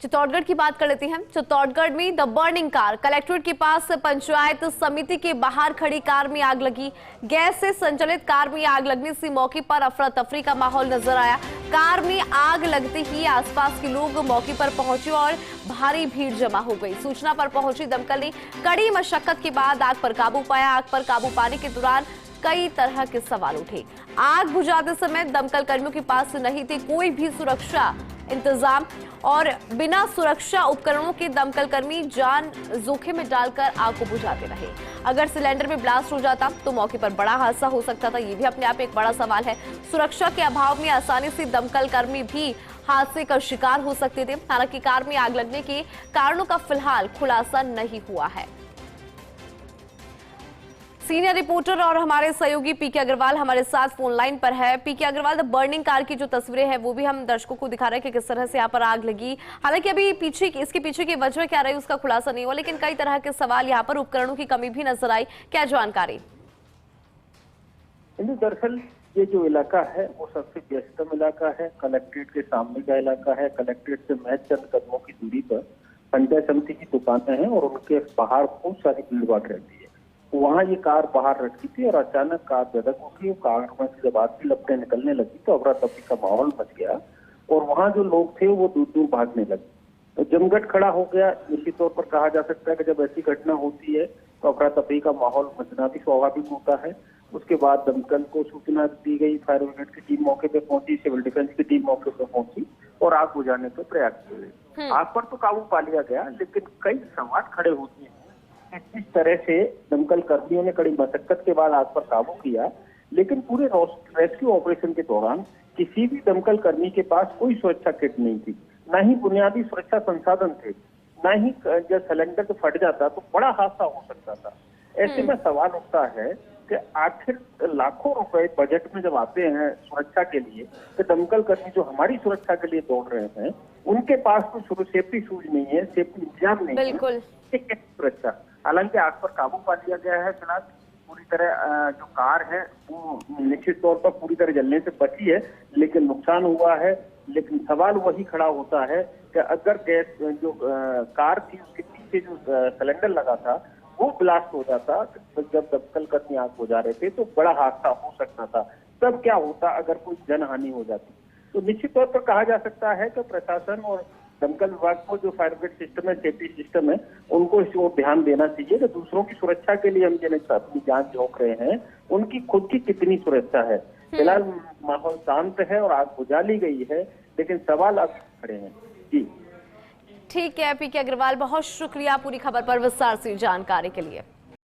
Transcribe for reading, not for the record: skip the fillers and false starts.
चित्तौड़गढ़ की बात कर लेते हैं। चित्तौड़गढ़ में द बर्निंग कार, कलेक्ट्रेट के पास पंचायत समिति के बाहर खड़ी कार में आग लगी। गैस से संचालित कार में आग लगने से मौके पर अफरा तफरी का माहौल नजर आया। कार में आग लगते ही आसपास के लोग मौके पर पहुंचे और भारी भीड़ जमा हो गई। सूचना पर पहुंची दमकल ने कड़ी मशक्कत के बाद आग पर काबू पाया। आग पर काबू पाने के दौरान कई तरह के सवाल उठे। आग बुझाते समय दमकल कर्मियों के पास नहीं थे कोई भी सुरक्षा इंतजाम और बिना सुरक्षा उपकरणों के दमकल कर्मी जान जोखिम में डालकर आग को बुझाते रहे। अगर सिलेंडर में ब्लास्ट हो जाता तो मौके पर बड़ा हादसा हो सकता था। ये भी अपने आप एक बड़ा सवाल है। सुरक्षा के अभाव में आसानी से दमकल कर्मी भी हादसे का शिकार हो सकते थे। हालांकि कार में आग लगने के कारणों का फिलहाल खुलासा नहीं हुआ है। सीनियर रिपोर्टर और हमारे सहयोगी पीके अग्रवाल हमारे साथ फोन लाइन पर है। पीके अग्रवाल, द बर्निंग कार की जो तस्वीरें हैं वो भी हम दर्शकों को दिखा रहे हैं कि किस तरह से यहाँ पर आग लगी। हालांकि अभी इसके पीछे की वजह क्या रही उसका खुलासा नहीं हुआ, लेकिन कई तरह के सवाल यहाँ पर उपकरणों की कमी भी नजर आई। क्या जानकारी? दरअसल ये जो इलाका है वो सबसे व्यस्तम इलाका है। कलेक्ट्रेट के सामने का इलाका है। कलेक्ट्रेट से महज चंद कदमों की दूरी पर पंचायत समिति की दुकानें हैं और उनके बाहर बहुत सारी भीड़ भाड़ रहती है। वहाँ ये कार बाहर रखी थी और अचानक कार धधक उठी। कार में से जब आग की लपटें निकलने लगी तो अफरा तफरी का माहौल मच गया और वहाँ जो लोग थे वो दूर दूर भागने लगे। तो जमघट खड़ा हो गया। निश्चित तौर पर कहा जा सकता है कि जब ऐसी घटना होती है तो अफरा तफरी का माहौल मचना भी स्वाभाविक होता है। उसके बाद दमकल को सूचना दी गई, फायर ब्रिगेड की टीम मौके पर पहुंची, सिविल डिफेंस की टीम मौके पर पहुंची और आग बुझाने का प्रयास किए गए। आग पर तो काबू पा लिया गया, लेकिन कई सवाल खड़े होते हैं इस तरह से दमकल कर्मियों ने कड़ी मशक्कत के बाद आग पर काबू किया, लेकिन पूरे रेस्क्यू ऑपरेशन के दौरान किसी भी दमकल कर्मी के पास कोई सुरक्षा किट नहीं थी, न ही बुनियादी सुरक्षा संसाधन थे, न ही जब सिलेंडर फट जाता तो बड़ा हादसा हो सकता था। ऐसे में सवाल उठता है कि आखिर लाखों रुपए बजट में जब आते हैं सुरक्षा के लिए तो दमकल कर्मी जो हमारी सुरक्षा के लिए दौड़ रहे हैं उनके पास तो सेफ्टी शूज नहीं है, सेफ्टी इंतजाम नहीं है, सुरक्षा। हालांकि आग पर काबू पा लिया गया है। फिलहाल पूरी तरह जो कार है वो निश्चित तौर पर पूरी तरह जलने से बची है, लेकिन नुकसान हुआ है। लेकिन सवाल वही खड़ा होता है कि अगर गैस जो कार थी उसके पीछे जो सिलेंडर लगा था वो ब्लास्ट हो जाता तो जब दमकल कर्मी आग बुझा रहे थे तो बड़ा हादसा हो सकता था। तब क्या होता अगर कोई जनहानि हो जाती? तो निश्चित तौर पर कहा जा सकता है कि प्रशासन और दमकल विभाग को जो फायर ब्रिगेड सिस्टम है, सेफ्टी सिस्टम है, उनको इस ओर ध्यान देना चाहिए कि दूसरों की सुरक्षा के लिए हम जिन्हें अपनी जान झोंक रहे हैं उनकी खुद की कितनी सुरक्षा है। फिलहाल माहौल शांत है और आग बुझा ली गई है, लेकिन सवाल अब खड़े हैं। जी ठीक है पीके अग्रवाल, बहुत शुक्रिया पूरी खबर पर विस्तार से जानकारी के लिए।